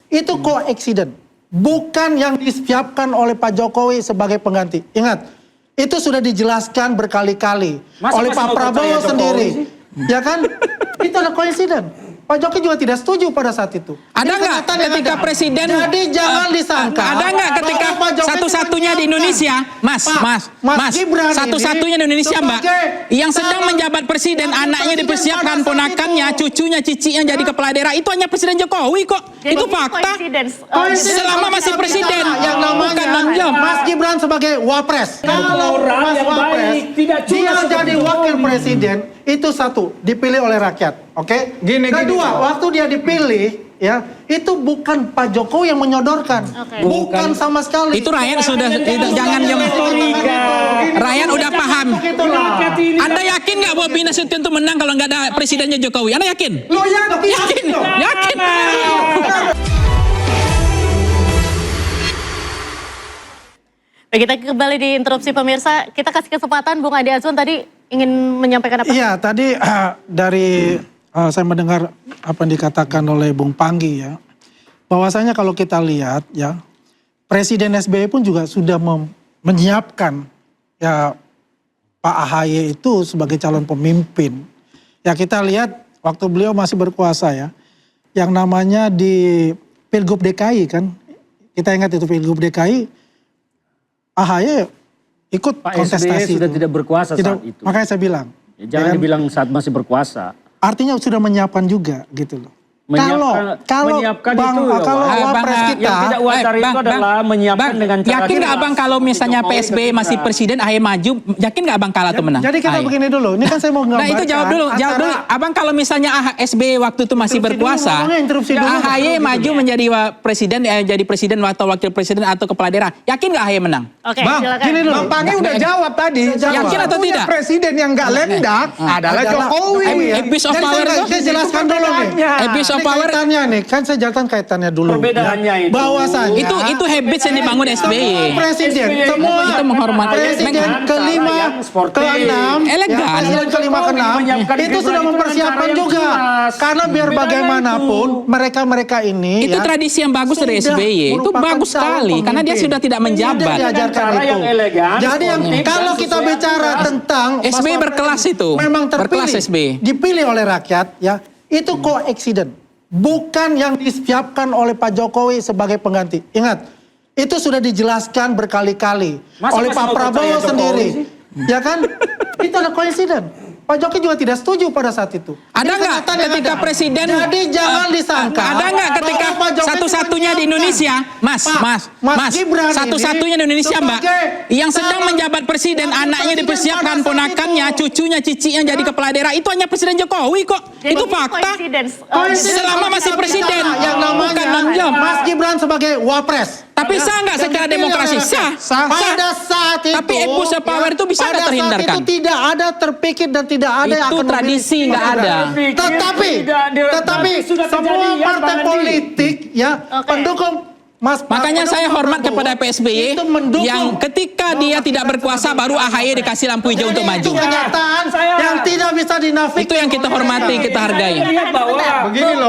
Itu koeksiden, bukan yang disiapkan oleh Pak Jokowi sebagai pengganti. Ingat, itu sudah dijelaskan berkali-kali oleh Pak Prabowo sendiri. Ya kan? Itu adalah koinsiden. Pak Jokowi juga tidak setuju pada saat itu. Ada nggak ketika presiden? Jadi jangan disangka. Ada nggak ketika satu-satunya di Indonesia, Mas, satu-satunya di Indonesia, Mbak, yang sedang menjabat presiden, anaknya dipersiapkan, ponakannya, cucunya, cicinya jadi kepala daerah, itu hanya Presiden Jokowi kok. Itu fakta. Selama masih presiden, yang namanya Mas Gibran sebagai wapres. Kalau Mas Wapres dia jadi wakil presiden, itu satu dipilih oleh rakyat. Oke? Kedua, waktu dia dipilih, ya, itu bukan Pak Jokowi yang menyodorkan. Bukan sama sekali. Itu rakyat sudah, jangan rakyat udah paham. Anda yakin nggak Bobi Nasution itu menang kalau nggak ada presidennya Jokowi? Anda yakin? Lo yakin? Yakin. Baik, kita kembali di interupsi pemirsa. Kita kasih kesempatan Bung Adi Azwan tadi ingin menyampaikan apa? Iya, tadi dari saya mendengar apa yang dikatakan oleh Bung Panggi ya. Bahwasanya kalau kita lihat ya, Presiden SBY pun juga sudah menyiapkan ya Pak AHY itu sebagai calon pemimpin. Ya kita lihat waktu beliau masih berkuasa ya, yang namanya di Pilgub DKI kan, kita ingat itu Pilgub DKI, AHY ikut Pak kontestasi SBY sudah itu. tidak berkuasa saat itu. Makanya saya bilang. Ya, jangan dibilang saat masih berkuasa. Artinya sudah menyiapkan juga gitu loh. Kalau Wapres kita yang tidak wajar itu adalah menyiapkan dengan cara yakin nggak Abang kalau misalnya PSBY masih presiden, AHY maju, yakin nggak Abang kalah atau menang? Jadi kita begini dulu, ini kan saya mau gambarkan. Nah itu jawab dulu. Abang kalau misalnya SBY waktu itu masih berkuasa, AHY maju menjadi presiden, jadi presiden atau wakil presiden atau kepala daerah, yakin nggak AHY menang? Oke, Bang, gini dulu. Bang Pangi udah jawab tadi. Yakin atau tidak? Presiden yang nggak lendak adalah Jokowi. Abuse of power itu? Saya jelaskan dulu nih. Abuse of power. Kaitannya nih, kan saya jelaskan kaitannya dulu. Perbedaannya itu. Bahwasanya itu habits yang dibangun SBY. Presiden, semua itu menghormati presiden kelima, keenam, elegan. Presiden kelima, keenam, itu sudah mempersiapkan juga. Karena biar bagaimanapun mereka ini itu tradisi yang bagus dari SBY. Itu bagus sekali karena dia sudah tidak menjabat. Jadi kalau kita bicara tentang SBY berkelas itu, memang berkelas terpilih, SBY. dipilih oleh rakyat ya, itu koeksiden. Bukan yang disiapkan oleh Pak Jokowi sebagai pengganti. Ingat, itu sudah dijelaskan berkali-kali oleh Pak Prabowo sendiri. Ya kan? Itu adalah koinsiden. Pak Jokowi juga tidak setuju pada saat itu. Ada nggak ketika presiden? Jadi jangan disangka. Ada nggak ketika satu-satunya di Indonesia, Mas, satu-satunya di Indonesia, Mbak, yang sedang menjabat presiden, anaknya dipersiapkan, ponakannya, cucunya, cicinya jadi kepala daerah, itu hanya Presiden Jokowi kok. Itu fakta. Selama masih presiden, yang namanya Mas Gibran sebagai wapres. Tapi sah nggak secara demokrasi? Sah. Pada saat itu. Tapi abuse of power itu bisa nggak terhindarkan? Pada saat itu tidak ada terpikir dan tidak ada yang itu akan tradisi nggak ada. Tetapi semua partai politik ya pendukung makanya saya hormat kepada PSBY yang ketika dia tidak berkuasa baru AHY dikasih lampu hijau untuk maju. Itu kenyataan yang tidak bisa dinafikan. Itu yang kita hormati, kita hargai. Lihat bahwa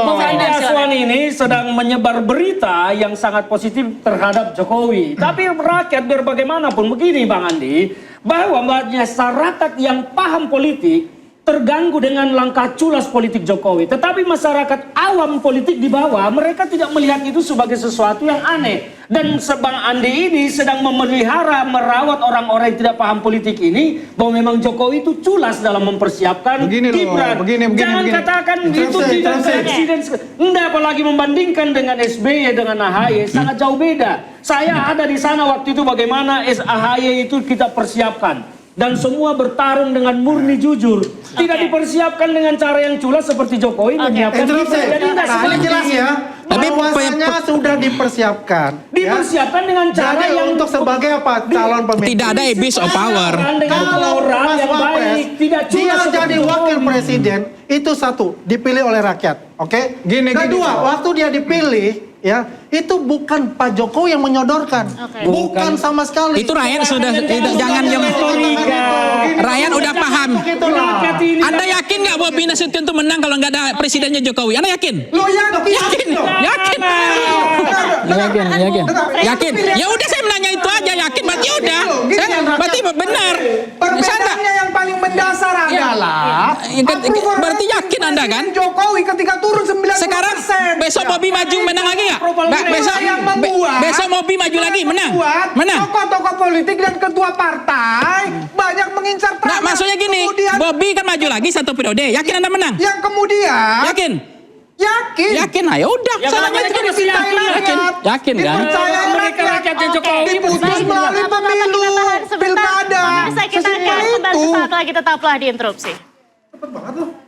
Bung Adi Azwan ini sedang menyebar berita yang sangat positif terhadap Jokowi. Tapi rakyat biar bagaimanapun begini Bang Andi, bahwa masyarakat yang paham politik terganggu dengan langkah culas politik Jokowi. Tetapi masyarakat awam politik di bawah, mereka tidak melihat itu sebagai sesuatu yang aneh. Dan Bang Andi ini sedang memelihara, merawat orang-orang yang tidak paham politik ini, bahwa memang Jokowi itu culas dalam mempersiapkan Gibran. Jangan katakan itu tidak presiden. Enggak, apalagi membandingkan dengan SBY, dengan AHY, sangat jauh beda. Saya ada di sana waktu itu bagaimana AHY itu kita persiapkan. Dan semua bertarung dengan murni jujur. Tidak dipersiapkan dengan cara yang culas seperti Jokowi menyiapkan. Jadi enggak jelas ya. Tapi bahwasanya sudah dipersiapkan. Dipersiapkan dengan cara yang untuk sebagai apa? Calon pemimpin. Tidak ada abuse of power. Kalau Mas Wapres dia jadi wakil presiden, itu satu dipilih oleh rakyat. Oke? Kedua, waktu dia dipilih ya, itu bukan Pak Jokowi yang menyodorkan. Bukan sama sekali. Itu rakyat sudah, jangan rakyat udah paham. Anda yakin nggak Bobi Nasution itu menang kalau nggak ada presidennya Jokowi? Anda yakin? Lo yakin? Yakin. Yakin. Ya udah saya menanya itu aja, yakin berarti udah. Saya berarti benar. Perbedaannya yang paling mendasar adalah Berarti yakin Anda kan? Jokowi ketika turun 90%. Sekarang besok Bobby maju menang lagi nggak? Besok Bobby maju lagi menang. Tokoh-tokoh politik dan ketua partai banyak mengincar tanah. Nah, maksudnya gini, Bobby kan maju lagi 1 periode. Yakin Anda menang? Yang kemudian Yakin? yakin Ayo udah. Ya, Saya mereka yakin. pasti yakin. Yakin kan? dipercaya Mereka rakyatnya Jokowi diputus melalui pemilu pilkada. Pemirsa, kita akan kembali sesaat lagi, tetaplah di Interupsi. Cepet banget loh.